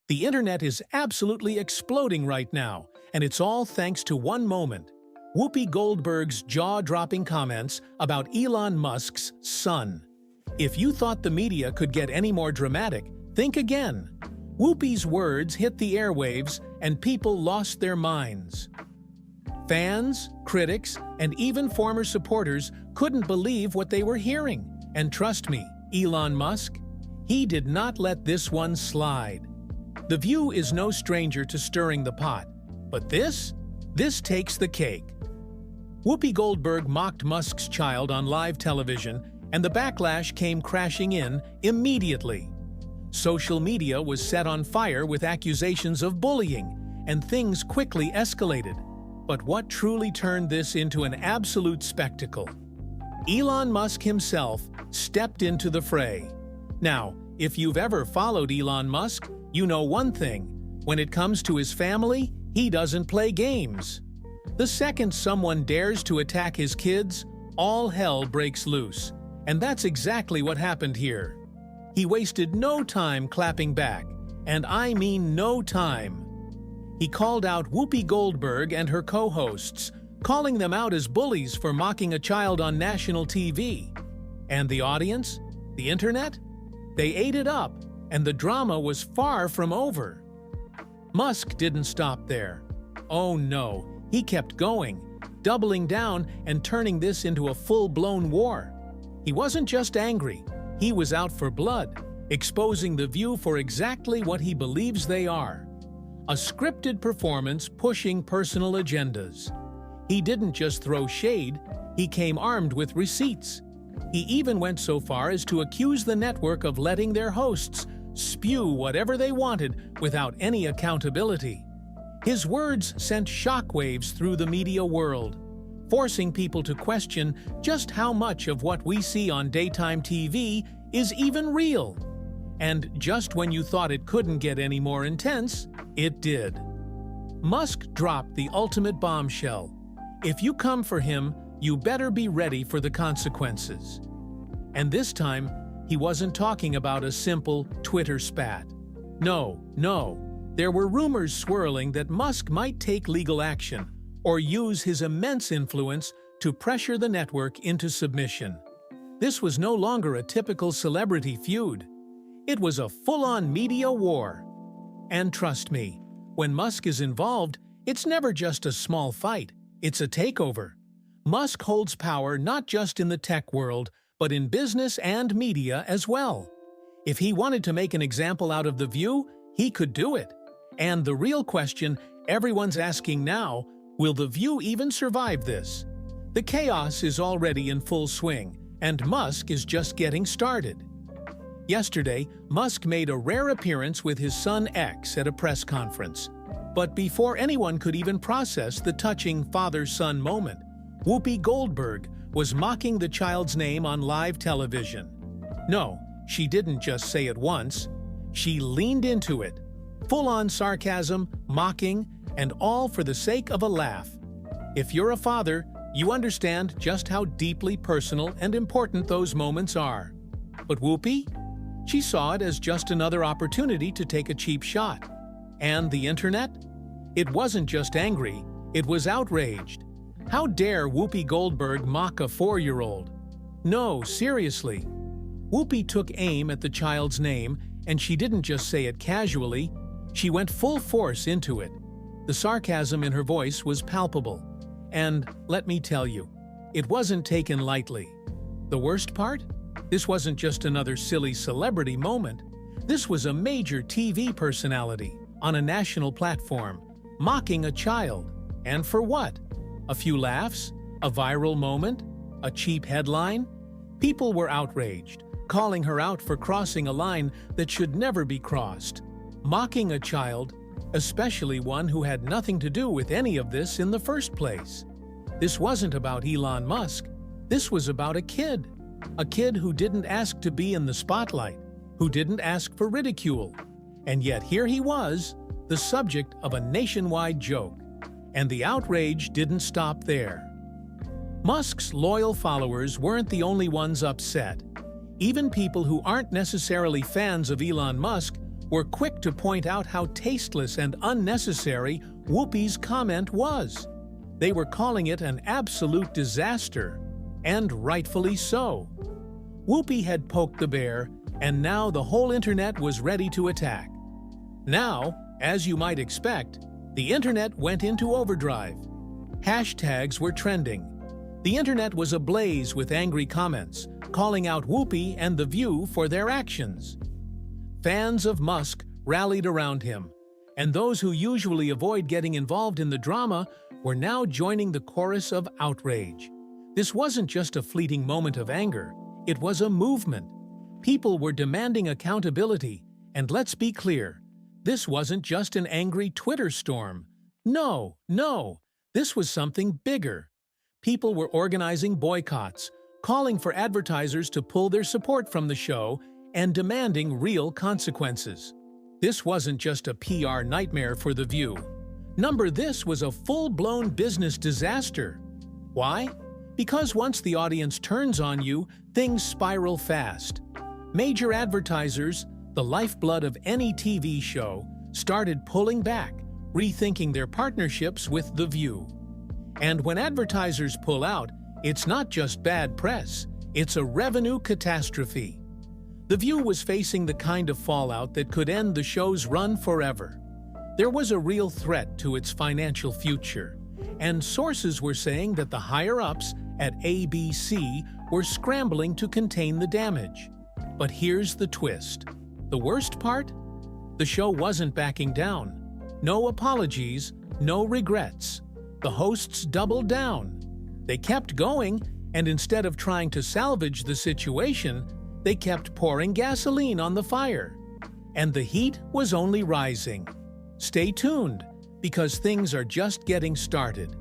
The internet is absolutely exploding right now, and it's all thanks to one moment: Whoopi Goldberg's jaw-dropping comments about Elon Musk's son. If you thought the media could get any more dramatic, think again. Whoopi's words hit the airwaves, and people lost their minds. Fans, critics, and even former supporters couldn't believe what they were hearing. And trust me, Elon Musk, he did not let this one slide. The View is no stranger to stirring the pot, but this takes the cake. Whoopi Goldberg mocked Musk's child on live television, and the backlash came crashing in immediately. Social media was set on fire with accusations of bullying, and things quickly escalated. But what truly turned this into an absolute spectacle? Elon Musk himself stepped into the fray. Now, if you've ever followed Elon Musk, you know one thing: when it comes to his family, he doesn't play games. The second someone dares to attack his kids, all hell breaks loose. And that's exactly what happened here. He wasted no time clapping back, and I mean no time. He called out Whoopi Goldberg and her co-hosts, calling them out as bullies for mocking a child on national TV. And the audience? The internet? They ate it up, and the drama was far from over. Musk didn't stop there. Oh no, he kept going, doubling down and turning this into a full-blown war. He wasn't just angry, he was out for blood, exposing The View for exactly what he believes they are: a scripted performance pushing personal agendas. He didn't just throw shade, he came armed with receipts. He even went so far as to accuse the network of letting their hosts spew whatever they wanted without any accountability. His words sent shockwaves through the media world, forcing people to question just how much of what we see on daytime TV is even real. And just when you thought it couldn't get any more intense, it did. Musk dropped the ultimate bombshell: if you come for him, you better be ready for the consequences. And this time, he wasn't talking about a simple Twitter spat. No, there were rumors swirling that Musk might take legal action or use his immense influence to pressure the network into submission. This was no longer a typical celebrity feud. It was a full-on media war. And trust me, when Musk is involved, it's never just a small fight, it's a takeover. Musk holds power not just in the tech world, but in business and media as well. If he wanted to make an example out of The View, he could do it. And the real question everyone's asking now: will The View even survive this? The chaos is already in full swing, and Musk is just getting started. Yesterday, Musk made a rare appearance with his son X at a press conference. But before anyone could even process the touching father-son moment, Whoopi Goldberg was mocking the child's name on live television. No, she didn't just say it once. She leaned into it. Full-on sarcasm, mocking, and all for the sake of a laugh. If you're a father, you understand just how deeply personal and important those moments are. But Whoopi? She saw it as just another opportunity to take a cheap shot. And the internet? It wasn't just angry, it was outraged. How dare Whoopi Goldberg mock a 4-year-old? No, seriously. Whoopi took aim at the child's name, and she didn't just say it casually, she went full force into it. The sarcasm in her voice was palpable. And let me tell you, it wasn't taken lightly. The worst part? This wasn't just another silly celebrity moment. This was a major TV personality on a national platform, mocking a child. And for what? A few laughs? A viral moment? A cheap headline? People were outraged, calling her out for crossing a line that should never be crossed. Mocking a child, especially one who had nothing to do with any of this in the first place. This wasn't about Elon Musk. This was about a kid who didn't ask to be in the spotlight, who didn't ask for ridicule. And yet here he was, the subject of a nationwide joke. And the outrage didn't stop there. Musk's loyal followers weren't the only ones upset. Even people who aren't necessarily fans of Elon Musk were quick to point out how tasteless and unnecessary Whoopi's comment was. They were calling it an absolute disaster, and rightfully so. Whoopi had poked the bear, and now the whole internet was ready to attack. Now, as you might expect, the internet went into overdrive. Hashtags were trending. The internet was ablaze with angry comments, calling out Whoopi and The View for their actions. Fans of Musk rallied around him, and those who usually avoid getting involved in the drama were now joining the chorus of outrage. This wasn't just a fleeting moment of anger, it was a movement. People were demanding accountability, and let's be clear, this wasn't just an angry Twitter storm. No, this was something bigger. People were organizing boycotts, calling for advertisers to pull their support from the show, and demanding real consequences. This wasn't just a PR nightmare for The View. This was a full-blown business disaster. Why? Because once the audience turns on you, things spiral fast. Major advertisers, the lifeblood of any TV show, started pulling back, rethinking their partnerships with The View. And when advertisers pull out, it's not just bad press, it's a revenue catastrophe. The View was facing the kind of fallout that could end the show's run forever. There was a real threat to its financial future, and sources were saying that the higher-ups at ABC were scrambling to contain the damage. But here's the twist. The worst part? The show wasn't backing down. No apologies, no regrets. The hosts doubled down. They kept going, and instead of trying to salvage the situation, they kept pouring gasoline on the fire. And the heat was only rising. Stay tuned, because things are just getting started.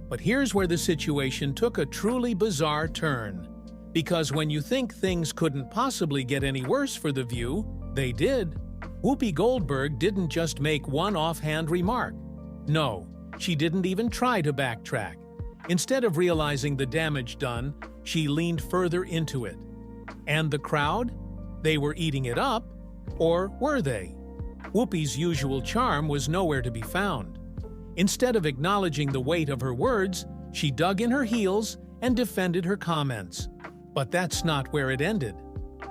But here's where the situation took a truly bizarre turn. Because when you think things couldn't possibly get any worse for The View, they did. Whoopi Goldberg didn't just make one offhand remark. No, she didn't even try to backtrack. Instead of realizing the damage done, she leaned further into it. And the crowd? They were eating it up, or were they? Whoopi's usual charm was nowhere to be found. Instead of acknowledging the weight of her words, she dug in her heels and defended her comments. But that's not where it ended.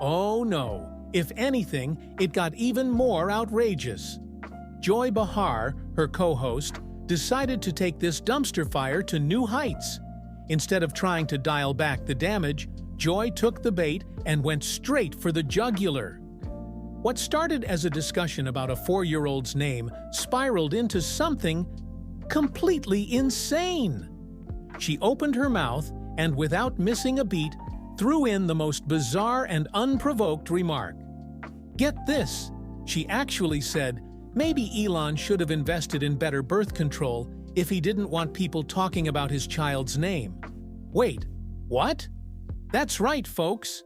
Oh no, if anything, it got even more outrageous. Joy Behar, her co-host, decided to take this dumpster fire to new heights. Instead of trying to dial back the damage, Joy took the bait and went straight for the jugular. What started as a discussion about a 4-year-old's name spiraled into something completely insane. She opened her mouth and, without missing a beat, threw in the most bizarre and unprovoked remark. Get this, she actually said, maybe Elon should have invested in better birth control if he didn't want people talking about his child's name. Wait, what? That's right, folks.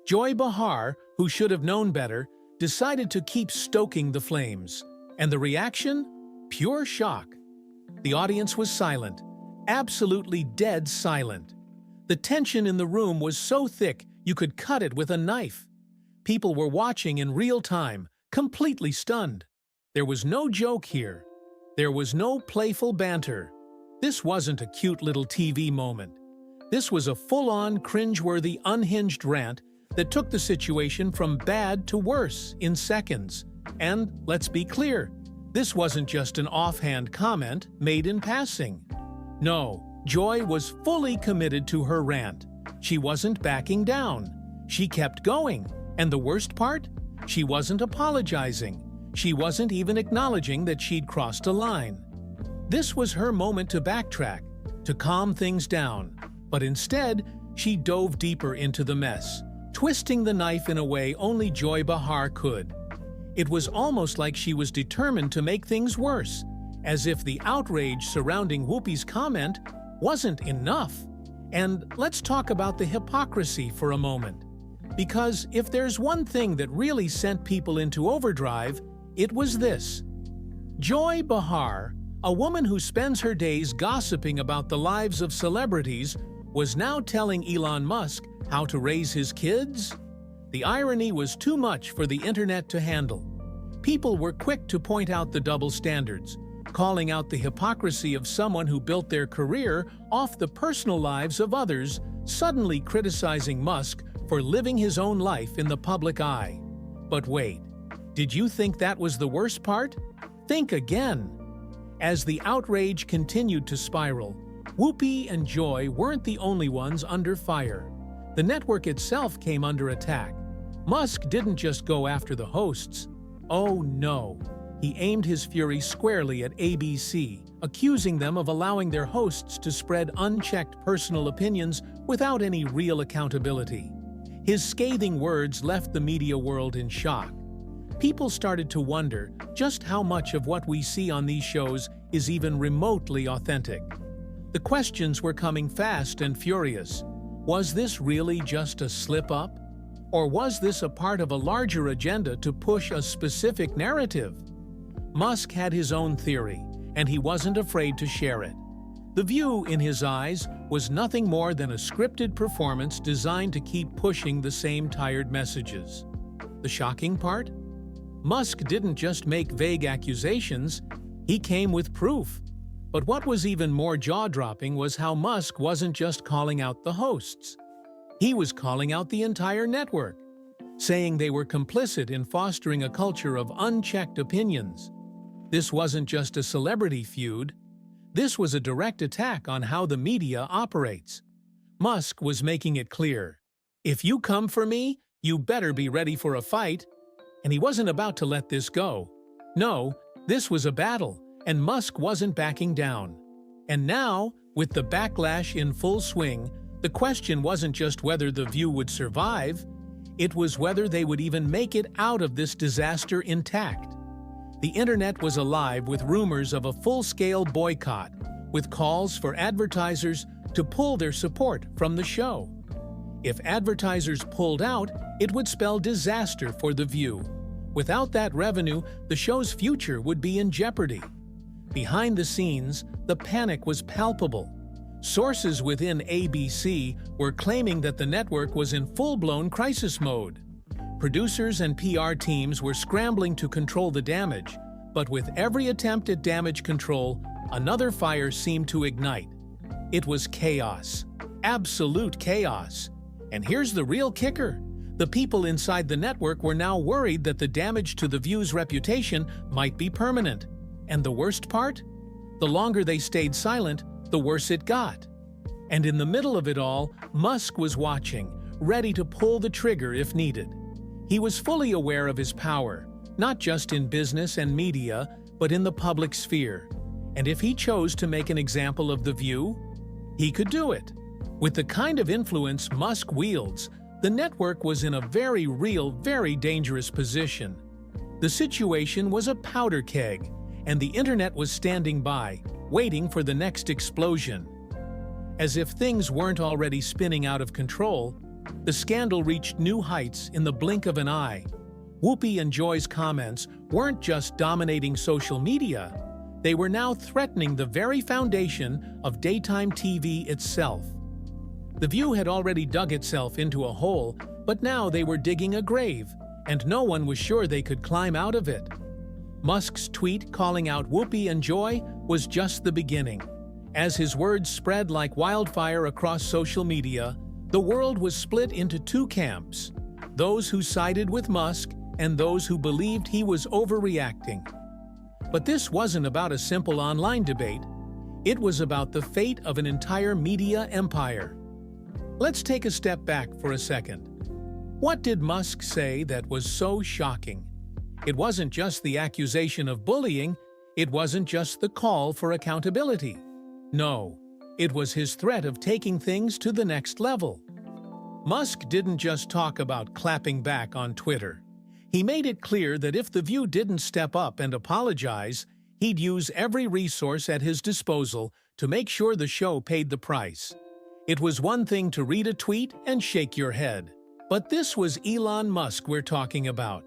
Joy Behar, who should have known better, decided to keep stoking the flames. And the reaction? Pure shock. The audience was silent, absolutely dead silent. The tension in the room was so thick you could cut it with a knife. People were watching in real time, completely stunned. There was no joke here. There was no playful banter. This wasn't a cute little TV moment. This was a full-on, cringeworthy, unhinged rant that took the situation from bad to worse in seconds. And, let's be clear, this wasn't just an offhand comment made in passing. No, Joy was fully committed to her rant. She wasn't backing down. She kept going. And the worst part? She wasn't apologizing. She wasn't even acknowledging that she'd crossed a line. This was her moment to backtrack, to calm things down. But instead, she dove deeper into the mess, twisting the knife in a way only Joy Behar could. It was almost like she was determined to make things worse, as if the outrage surrounding Whoopi's comment wasn't enough. And let's talk about the hypocrisy for a moment. Because if there's one thing that really sent people into overdrive, it was this. Joy Behar, a woman who spends her days gossiping about the lives of celebrities, was now telling Elon Musk how to raise his kids? The irony was too much for the internet to handle. People were quick to point out the double standards, calling out the hypocrisy of someone who built their career off the personal lives of others, suddenly criticizing Musk for living his own life in the public eye. But wait, did you think that was the worst part? Think again. As the outrage continued to spiral, Whoopi and Joy weren't the only ones under fire. The network itself came under attack. Musk didn't just go after the hosts. Oh no, he aimed his fury squarely at ABC, accusing them of allowing their hosts to spread unchecked personal opinions without any real accountability. His scathing words left the media world in shock. People started to wonder just how much of what we see on these shows is even remotely authentic. The questions were coming fast and furious. Was this really just a slip-up? Or was this a part of a larger agenda to push a specific narrative? Musk had his own theory, and he wasn't afraid to share it. The View, in his eyes, was nothing more than a scripted performance designed to keep pushing the same tired messages. The shocking part? Musk didn't just make vague accusations, he came with proof. But what was even more jaw-dropping was how Musk wasn't just calling out the hosts. He was calling out the entire network, saying they were complicit in fostering a culture of unchecked opinions. This wasn't just a celebrity feud. This was a direct attack on how the media operates. Musk was making it clear, if you come for me, you better be ready for a fight. And he wasn't about to let this go. No, this was a battle, and Musk wasn't backing down. And now, with the backlash in full swing, the question wasn't just whether The View would survive, it was whether they would even make it out of this disaster intact. The internet was alive with rumors of a full-scale boycott, with calls for advertisers to pull their support from the show. If advertisers pulled out, it would spell disaster for The View. Without that revenue, the show's future would be in jeopardy. Behind the scenes, the panic was palpable. Sources within ABC were claiming that the network was in full-blown crisis mode. Producers and PR teams were scrambling to control the damage, but with every attempt at damage control, another fire seemed to ignite. It was chaos. Absolute chaos. And here's the real kicker. The people inside the network were now worried that the damage to The View's reputation might be permanent. And the worst part? The longer they stayed silent, the worse it got. And in the middle of it all, Musk was watching, ready to pull the trigger if needed. He was fully aware of his power, not just in business and media, but in the public sphere. And if he chose to make an example of The View, he could do it. With the kind of influence Musk wields, the network was in a very real, very dangerous position. The situation was a powder keg, and the internet was standing by, waiting for the next explosion. As if things weren't already spinning out of control, the scandal reached new heights in the blink of an eye. Whoopi and Joy's comments weren't just dominating social media, they were now threatening the very foundation of daytime TV itself. The View had already dug itself into a hole, but now they were digging a grave, and no one was sure they could climb out of it. Musk's tweet calling out Whoopi and Joy was just the beginning. As his words spread like wildfire across social media, the world was split into two camps, those who sided with Musk and those who believed he was overreacting. But this wasn't about a simple online debate. It was about the fate of an entire media empire. Let's take a step back for a second. What did Musk say that was so shocking? It wasn't just the accusation of bullying, it wasn't just the call for accountability. No, it was his threat of taking things to the next level. Musk didn't just talk about clapping back on Twitter. He made it clear that if The View didn't step up and apologize, he'd use every resource at his disposal to make sure the show paid the price. It was one thing to read a tweet and shake your head. But this was Elon Musk we're talking about.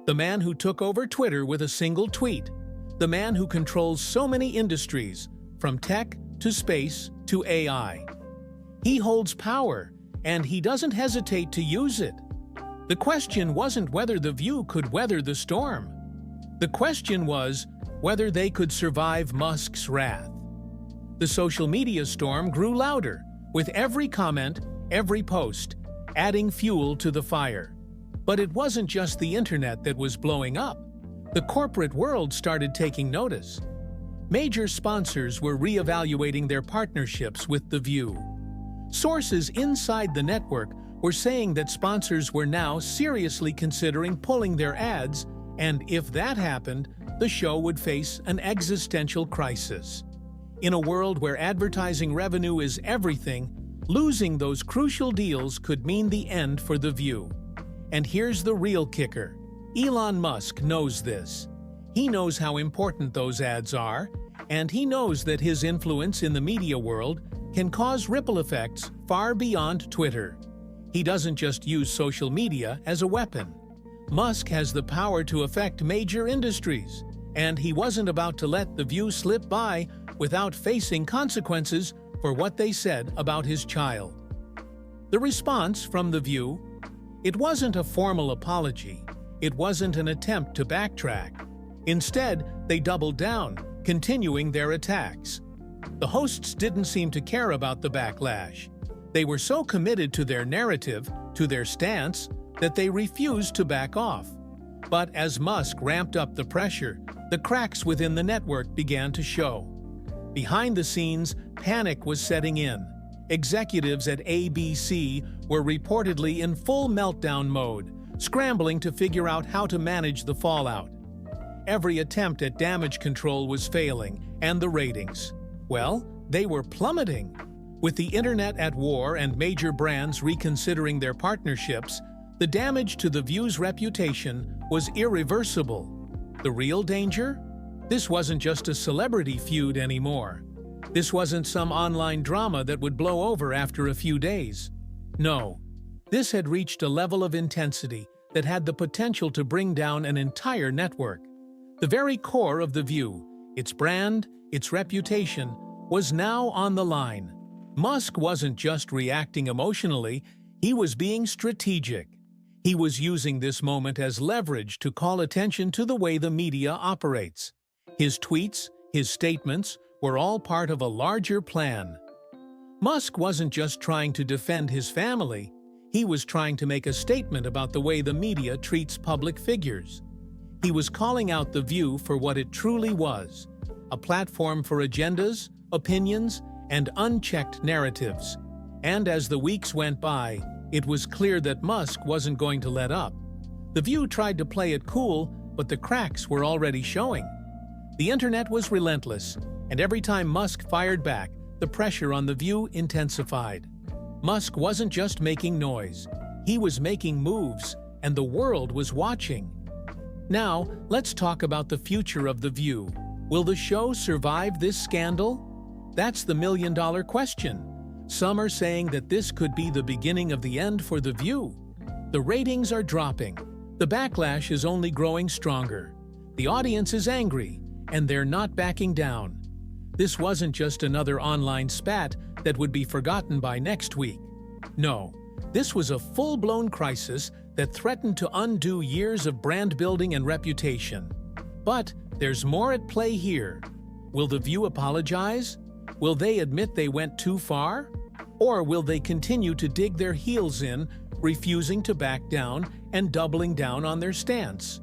The man who took over Twitter with a single tweet. The man who controls so many industries, from tech to space to AI. He holds power, and he doesn't hesitate to use it. The question wasn't whether The View could weather the storm. The question was whether they could survive Musk's wrath. The social media storm grew louder, with every comment, every post, adding fuel to the fire. But it wasn't just the internet that was blowing up. The corporate world started taking notice. Major sponsors were reevaluating their partnerships with The View. Sources inside the network were saying that sponsors were now seriously considering pulling their ads, and if that happened, the show would face an existential crisis. In a world where advertising revenue is everything, losing those crucial deals could mean the end for The View. And here's the real kicker. Elon Musk knows this. He knows how important those ads are, and he knows that his influence in the media world can cause ripple effects far beyond Twitter. He doesn't just use social media as a weapon. Musk has the power to affect major industries, and he wasn't about to let The View slip by without facing consequences for what they said about his child. The response from The View? It wasn't a formal apology. It wasn't an attempt to backtrack. Instead, they doubled down, continuing their attacks. The hosts didn't seem to care about the backlash. They were so committed to their narrative, to their stance, that they refused to back off. But as Musk ramped up the pressure, the cracks within the network began to show. Behind the scenes, panic was setting in. Executives at ABC were reportedly in full meltdown mode, scrambling to figure out how to manage the fallout. Every attempt at damage control was failing, and the ratings, well, they were plummeting. With the internet at war and major brands reconsidering their partnerships, the damage to The View's reputation was irreversible. The real danger? This wasn't just a celebrity feud anymore. This wasn't some online drama that would blow over after a few days. No, this had reached a level of intensity that had the potential to bring down an entire network. The very core of The View, its brand, its reputation, was now on the line. Musk wasn't just reacting emotionally, he was being strategic. He was using this moment as leverage to call attention to the way the media operates. His tweets, his statements, were all part of a larger plan. Musk wasn't just trying to defend his family, he was trying to make a statement about the way the media treats public figures. He was calling out The View for what it truly was, a platform for agendas, opinions, and unchecked narratives. And as the weeks went by, it was clear that Musk wasn't going to let up. The View tried to play it cool, but the cracks were already showing. The internet was relentless, and every time Musk fired back, the pressure on The View intensified. Musk wasn't just making noise, he was making moves, and the world was watching. Now, let's talk about the future of The View. Will the show survive this scandal? That's the million-dollar question. Some are saying that this could be the beginning of the end for The View. The ratings are dropping. The backlash is only growing stronger. The audience is angry, and they're not backing down. This wasn't just another online spat that would be forgotten by next week. No, this was a full-blown crisis that threatened to undo years of brand building and reputation. But there's more at play here. Will The View apologize? Will they admit they went too far? Or will they continue to dig their heels in, refusing to back down and doubling down on their stance?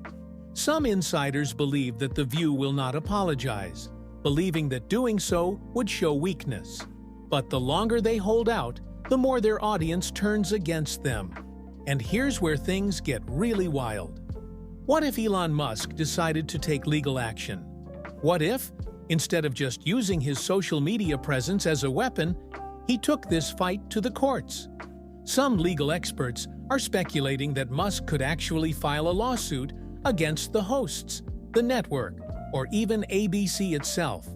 Some insiders believe that The View will not apologize, believing that doing so would show weakness. But the longer they hold out, the more their audience turns against them. And here's where things get really wild. What if Elon Musk decided to take legal action? What if, instead of just using his social media presence as a weapon, he took this fight to the courts? Some legal experts are speculating that Musk could actually file a lawsuit against the hosts, the network, or even ABC itself.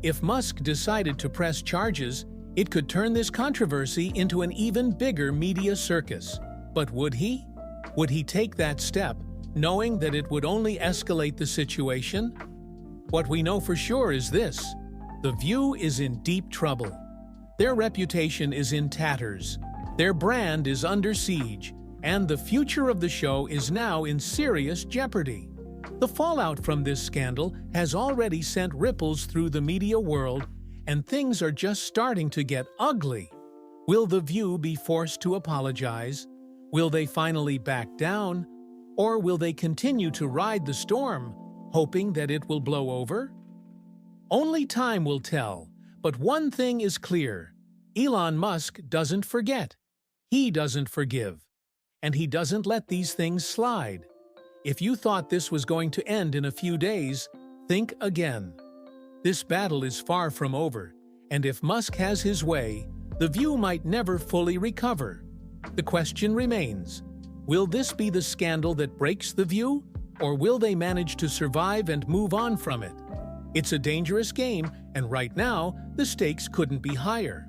If Musk decided to press charges, it could turn this controversy into an even bigger media circus. But would he? Would he take that step, knowing that it would only escalate the situation? What we know for sure is this: The View is in deep trouble. Their reputation is in tatters, their brand is under siege, and the future of the show is now in serious jeopardy. The fallout from this scandal has already sent ripples through the media world, and things are just starting to get ugly. Will The View be forced to apologize? Will they finally back down? Or will they continue to ride the storm, hoping that it will blow over? Only time will tell, but one thing is clear. Elon Musk doesn't forget. He doesn't forgive. And he doesn't let these things slide. If you thought this was going to end in a few days, think again. This battle is far from over, and if Musk has his way, The View might never fully recover. The question remains, will this be the scandal that breaks The View, or will they manage to survive and move on from it? It's a dangerous game, and right now, the stakes couldn't be higher.